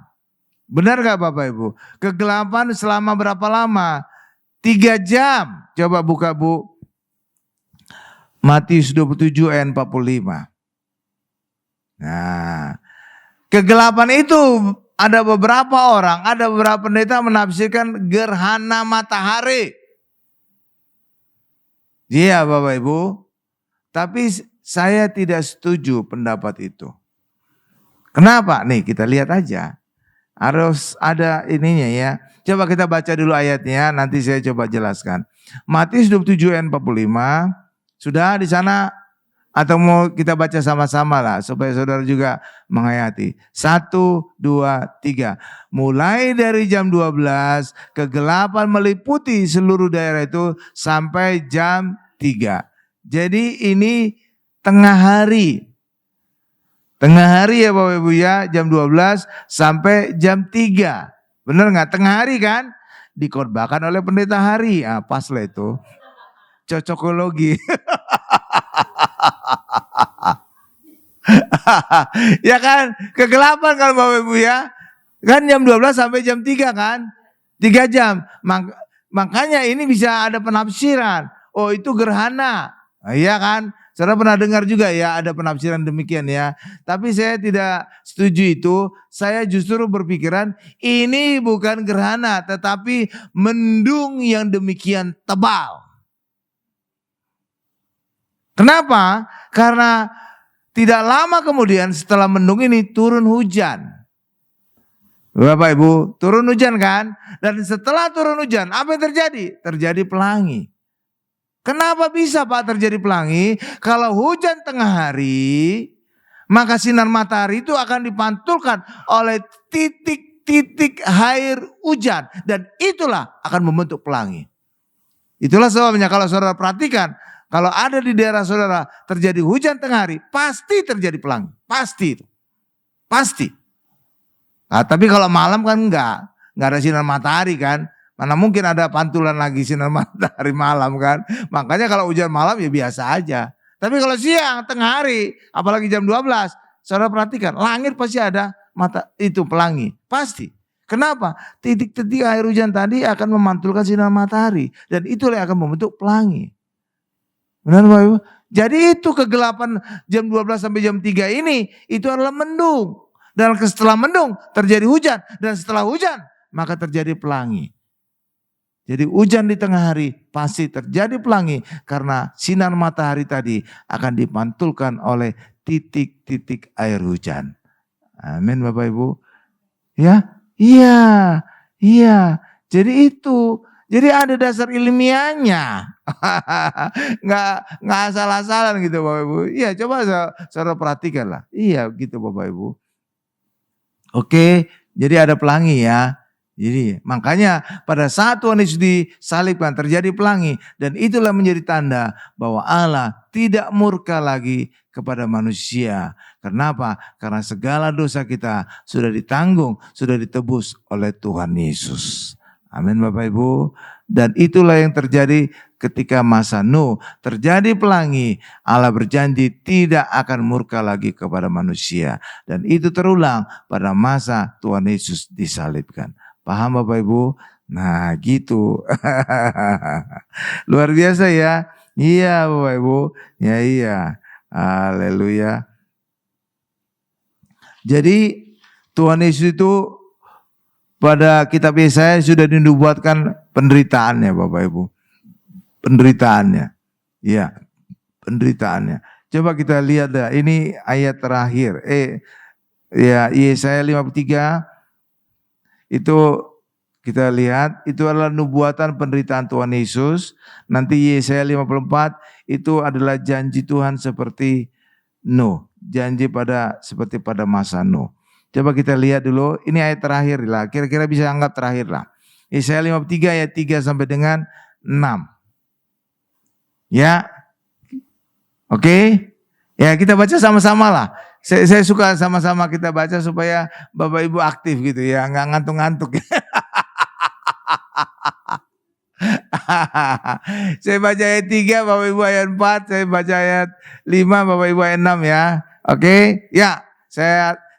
Benar gak Bapak Ibu? Kegelapan selama berapa lama? 3 jam. Coba buka Bu. Matius 27 ayat 45. Nah, kegelapan itu ada beberapa orang, ada beberapa pendeta menafsirkan gerhana matahari. Iya Bapak Ibu. Tapi saya tidak setuju pendapat itu. Kenapa? Nih kita lihat aja. Harus ada ininya ya. Coba kita baca dulu ayatnya, nanti saya coba jelaskan. Matius 27 ayat 45. Sudah di sana atau mau kita baca sama-sama lah supaya saudara juga menghayati. 1, 2, 3. Mulai dari jam 12 kegelapan meliputi seluruh daerah itu sampai jam 3. Jadi ini tengah hari. Tengah hari ya Bapak Ibu ya, jam 12 sampai jam 3. Benar nggak? Tengah hari kan? Dikhotbahkan oleh pendeta hari. Ah, pas lah itu. Cocokologi. Ya kan? Kegelapan kan Bapak Ibu ya. Kan jam 12 sampai jam 3 kan? 3 jam. Makanya ini bisa ada penafsiran. Oh itu gerhana. Iya kan? Saudara pernah dengar juga ya ada penafsiran demikian ya. Tapi saya tidak setuju itu. Saya justru berpikiran ini bukan gerhana tetapi mendung yang demikian tebal. Kenapa? Karena tidak lama kemudian setelah mendung ini turun hujan. Bapak Ibu, turun hujan kan? Dan setelah turun hujan, apa yang terjadi? Terjadi pelangi. Kenapa bisa Pak terjadi pelangi? Kalau hujan tengah hari, maka sinar matahari itu akan dipantulkan oleh titik-titik air hujan. Dan itulah akan membentuk pelangi. Itulah sebabnya kalau saudara perhatikan, kalau ada di daerah saudara terjadi hujan tengah hari, pasti terjadi pelangi. Pasti itu. Pasti. Nah, tapi kalau malam kan enggak ada sinar matahari kan. Mana mungkin ada pantulan lagi sinar matahari malam kan. Makanya kalau hujan malam ya biasa aja. Tapi kalau siang, tengah hari, apalagi jam 12, saudara perhatikan, langit pasti ada mata itu pelangi. Pasti. Kenapa? Titik-titik air hujan tadi akan memantulkan sinar matahari. Dan itulah yang akan membentuk pelangi. Benar Bapak Ibu? Jadi itu kegelapan jam 12 sampai jam 3 ini, itu adalah mendung. Dan setelah mendung terjadi hujan. Dan setelah hujan, maka terjadi pelangi. Jadi hujan di tengah hari pasti terjadi pelangi karena sinar matahari tadi akan dipantulkan oleh titik-titik air hujan. Amin Bapak Ibu. Ya, iya. Jadi itu. Jadi ada dasar ilmiahnya. Nggak asal-asalan gitu Bapak Ibu. Iya, coba saudara perhatikan lah. Iya gitu Bapak Ibu. Oke, jadi ada pelangi ya. Jadi makanya pada saat Tuhan Yesus disalibkan terjadi pelangi. Dan itulah menjadi tanda bahwa Allah tidak murka lagi kepada manusia. Kenapa? Karena segala dosa kita sudah ditanggung, sudah ditebus oleh Tuhan Yesus. Amin Bapak Ibu. Dan itulah yang terjadi ketika masa Nuh. Terjadi pelangi, Allah berjanji tidak akan murka lagi kepada manusia. Dan itu terulang pada masa Tuhan Yesus disalibkan. Paham Bapak Ibu? Nah gitu. Luar biasa ya. Iya Bapak Ibu. Ya iya. Haleluya. Jadi Tuhan Yesus itu pada kitab Yesaya sudah dinubuatkan penderitaannya Bapak Ibu. Penderitaannya. Ya, penderitaannya. Coba kita lihat dah, ini ayat terakhir. Ya Yesaya 53 itu kita lihat itu adalah nubuatan penderitaan Tuhan Yesus. Nanti Yesaya 54 itu adalah janji Tuhan seperti Nuh, janji seperti pada masa Nuh. Coba kita lihat dulu, ini ayat terakhir lah, kira-kira bisa anggap terakhir lah. Yesaya 53 ayat 3 sampai dengan 6. Ya, oke. Ya kita baca sama-sama lah. Saya suka sama-sama kita baca supaya Bapak Ibu aktif gitu ya, nggak ngantuk-ngantuk. Saya baca ayat 3, Bapak Ibu ayat 4, saya baca ayat 5, Bapak Ibu ayat 6 ya. Oke, ya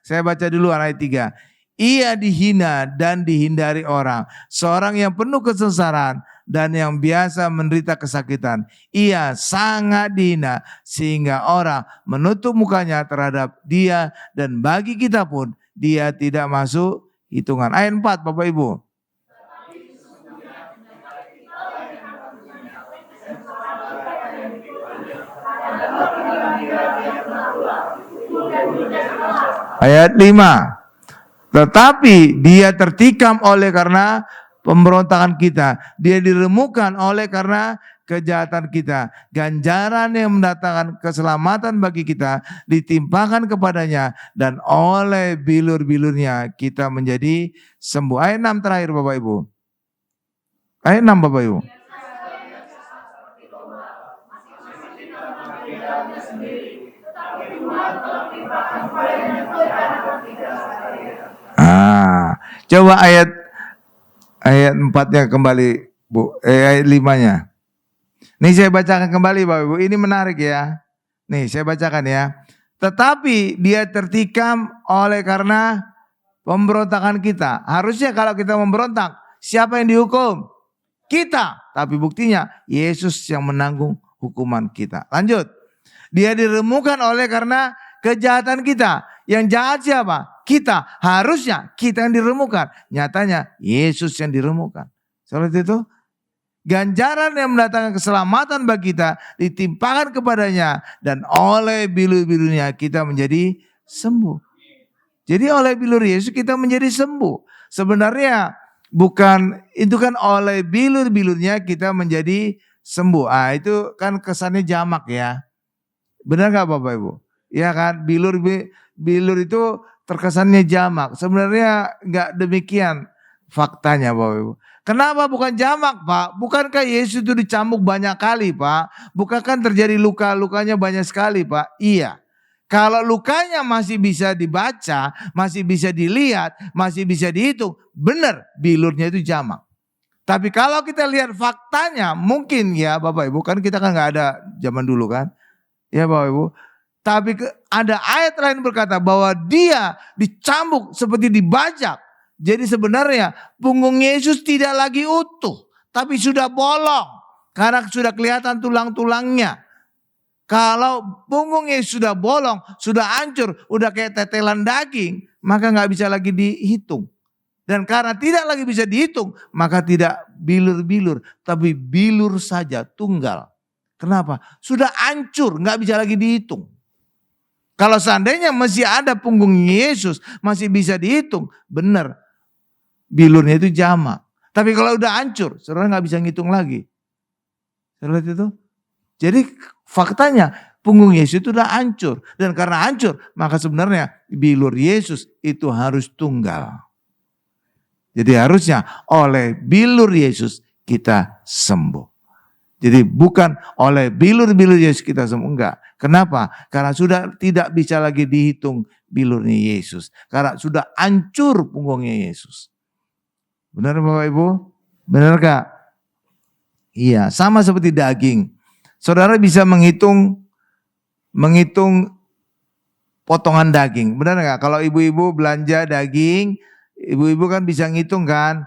saya baca dulu ayat 3. Ia dihina dan dihindari orang, seorang yang penuh kesesaran dan yang biasa menderita kesakitan. Ia sangat dihina sehingga orang menutup mukanya terhadap dia dan bagi kita pun dia tidak masuk hitungan. Ayat 4 Bapak Ibu. Ayat 5. Tetapi dia tertikam oleh karena pemberontakan kita. Dia diremukkan oleh karena kejahatan kita. Ganjaran yang mendatangkan keselamatan bagi kita ditimpakan kepadanya. Dan oleh bilur-bilurnya kita menjadi sembuh. Ayat 6 terakhir Bapak Ibu. Ayat 6 Bapak Ibu. Coba ayat 4-nya kembali Bu, ayat 5-nya. Nih saya bacakan kembali Bapak Ibu, ini menarik ya. Nih saya bacakan ya. Tetapi dia tertikam oleh karena pemberontakan kita. Harusnya kalau kita memberontak, siapa yang dihukum? Kita. Tapi buktinya Yesus yang menanggung hukuman kita. Lanjut. Dia diremukkan oleh karena kejahatan kita. Yang jahat siapa? Kita. Harusnya kita yang diremukkan. Nyatanya Yesus yang diremukkan. Seperti itu. Ganjaran yang mendatangkan keselamatan bagi kita ditimpakan kepadanya. Dan oleh bilur-bilurnya kita menjadi sembuh. Jadi oleh bilur Yesus kita menjadi sembuh. Sebenarnya bukan, itu kan oleh bilur-bilurnya kita menjadi sembuh. Itu kan kesannya jamak ya. Benar gak Bapak Ibu? Ya kan, bilur itu terkesannya jamak. Sebenarnya gak demikian faktanya Bapak Ibu. Kenapa bukan jamak Pak? Bukankah Yesus itu dicambuk banyak kali Pak? Bukankah terjadi luka-lukanya banyak sekali Pak? Iya. Kalau lukanya masih bisa dibaca, masih bisa dilihat, masih bisa dihitung, benar bilurnya itu jamak. Tapi kalau kita lihat faktanya, mungkin ya Bapak Ibu, kan kita kan gak ada zaman dulu kan. Ya Bapak Ibu. Tapi ada ayat lain berkata bahwa dia dicambuk seperti dibajak. Jadi sebenarnya punggung Yesus tidak lagi utuh. Tapi sudah bolong. Karena sudah kelihatan tulang-tulangnya. Kalau punggung Yesus sudah bolong, sudah hancur, udah kayak tetelan daging. Maka gak bisa lagi dihitung. Dan karena tidak lagi bisa dihitung, maka tidak bilur-bilur. Tapi bilur saja, tunggal. Kenapa? Sudah hancur, gak bisa lagi dihitung. Kalau seandainya masih ada punggung Yesus, masih bisa dihitung, benar. Bilurnya itu jamak. Tapi kalau udah hancur, saudara nggak bisa ngitung lagi. Saudara lihat itu? Jadi faktanya punggung Yesus itu udah hancur. Dan karena hancur, maka sebenarnya bilur Yesus itu harus tunggal. Jadi harusnya oleh bilur Yesus kita sembuh. Jadi bukan oleh bilur-bilur Yesus kita sembuh, enggak. Kenapa? Karena sudah tidak bisa lagi dihitung bilurnya Yesus. Karena sudah hancur punggungnya Yesus. Benar Bapak Ibu? Benar Kak? Iya, sama seperti daging. Saudara bisa menghitung potongan daging. Benar nggak? Kalau ibu-ibu belanja daging, ibu-ibu kan bisa ngitung kan?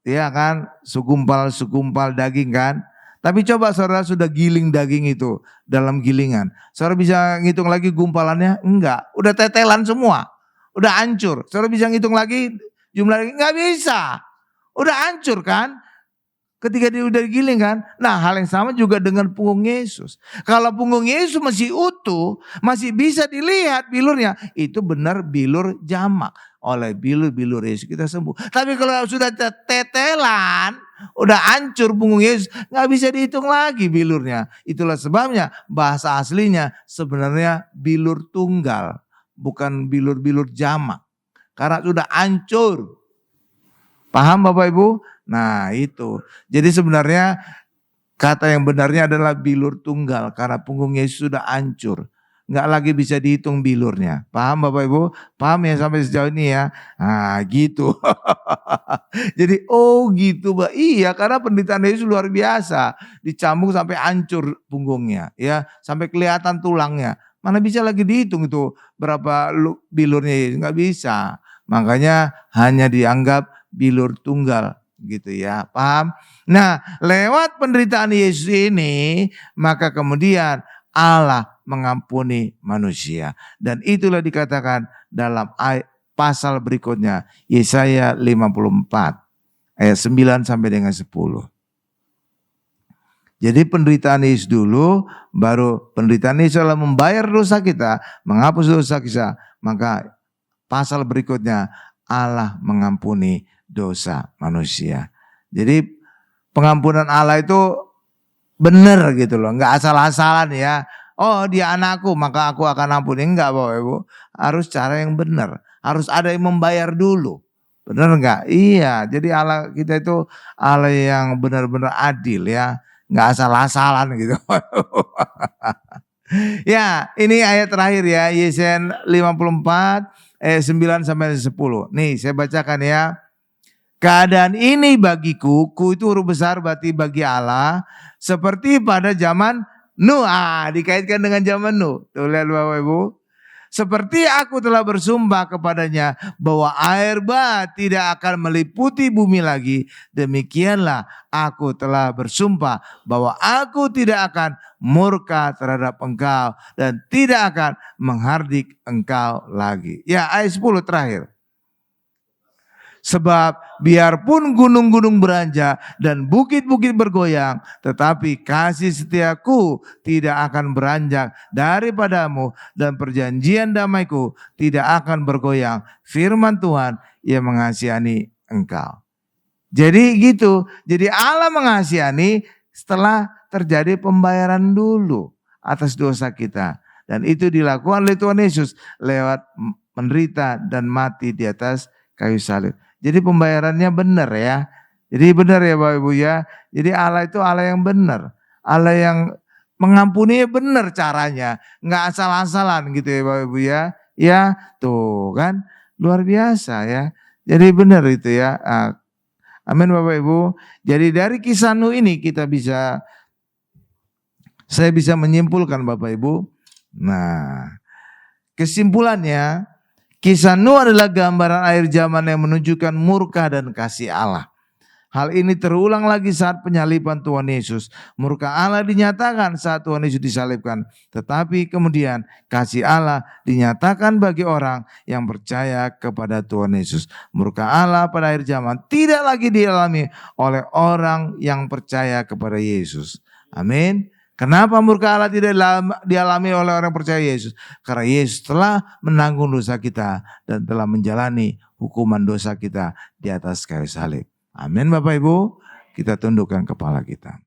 Iya kan? Segumpal daging kan? Tapi coba saudara sudah giling daging itu dalam gilingan. Saudara bisa ngitung lagi gumpalannya? Enggak. Udah tetelan semua. Udah hancur. Saudara bisa ngitung lagi jumlah daging? Enggak bisa. Udah hancur kan? Ketika dia udah giling kan. Nah hal yang sama juga dengan punggung Yesus. Kalau punggung Yesus masih utuh, masih bisa dilihat bilurnya. Itu benar bilur jamak. Oleh bilur Yesus kita sembuh. Tapi kalau sudah tetelan, udah hancur punggung Yesus, gak bisa dihitung lagi bilurnya. Itulah sebabnya bahasa aslinya sebenarnya bilur tunggal. Bukan bilur-bilur jamak. Karena sudah hancur. Paham Bapak Ibu? Nah itu. Jadi sebenarnya kata yang benarnya adalah bilur tunggal. Karena punggung Yesus sudah hancur. Nggak lagi bisa dihitung bilurnya. Paham Bapak Ibu? Paham ya sampai sejauh ini ya? Nah gitu. Jadi oh gitu Mbak. Iya karena penderitaan Yesus luar biasa. Dicambuk sampai hancur punggungnya. Ya sampai kelihatan tulangnya. Mana bisa lagi dihitung itu berapa bilurnya Yesus? Nggak bisa. Makanya hanya dianggap bilur tunggal gitu ya, paham? Nah, lewat penderitaan Yesus ini, maka kemudian Allah mengampuni manusia. Dan itulah dikatakan dalam pasal berikutnya, Yesaya 54 ayat 9 sampai dengan 10. Jadi penderitaan Yesus dulu, baru penderitaan Yesus adalah membayar dosa kita, menghapus dosa kita, maka pasal berikutnya Allah mengampuni dosa manusia. Jadi pengampunan Allah itu benar gitu loh, enggak asal-asalan ya. Oh dia anakku maka aku akan ampuni. Enggak Bapak Ibu, harus cara yang benar. Harus ada yang membayar dulu. Benar enggak? Iya, jadi Allah kita itu Allah yang benar-benar adil ya. Enggak asal-asalan gitu. Ya ini ayat terakhir ya, Yesaya 54 ayat 9 sampai 10. Nih saya bacakan ya. Keadaan ini bagiku, ku itu huruf besar berarti bagi Allah, seperti pada zaman Nuh. Dikaitkan dengan zaman Nuh. Tuh lihat Bapak Ibu. Seperti aku telah bersumpah kepadanya bahwa air bah tidak akan meliputi bumi lagi. Demikianlah aku telah bersumpah bahwa aku tidak akan murka terhadap engkau dan tidak akan menghardik engkau lagi. Ya ayat 10 terakhir. Sebab biarpun gunung-gunung beranjak dan bukit-bukit bergoyang, tetapi kasih setiaku tidak akan beranjak daripadamu dan perjanjian damaiku tidak akan bergoyang. Firman Tuhan yang mengasihani engkau. Jadi gitu, jadi Allah mengasihani setelah terjadi pembayaran dulu atas dosa kita. Dan itu dilakukan oleh Tuhan Yesus lewat menderita dan mati di atas kayu salib. Jadi pembayarannya benar ya. Jadi benar ya Bapak Ibu ya. Jadi Allah itu Allah yang benar. Allah yang mengampuni benar caranya. Enggak asal-asalan gitu ya Bapak Ibu ya. Ya tuh kan luar biasa ya. Jadi benar itu ya. Amin Bapak Ibu. Jadi dari kisah Nuh ini saya bisa menyimpulkan Bapak Ibu. Nah kesimpulannya, kisah Nuh adalah gambaran akhir zaman yang menunjukkan murka dan kasih Allah. Hal ini terulang lagi saat penyaliban Tuhan Yesus. Murka Allah dinyatakan saat Tuhan Yesus disalibkan. Tetapi kemudian kasih Allah dinyatakan bagi orang yang percaya kepada Tuhan Yesus. Murka Allah pada akhir zaman tidak lagi dialami oleh orang yang percaya kepada Yesus. Amin. Kenapa murka Allah tidak dialami oleh orang percaya Yesus? Karena Yesus telah menanggung dosa kita dan telah menjalani hukuman dosa kita di atas kayu salib. Amin Bapak Ibu, kita tundukkan kepala kita.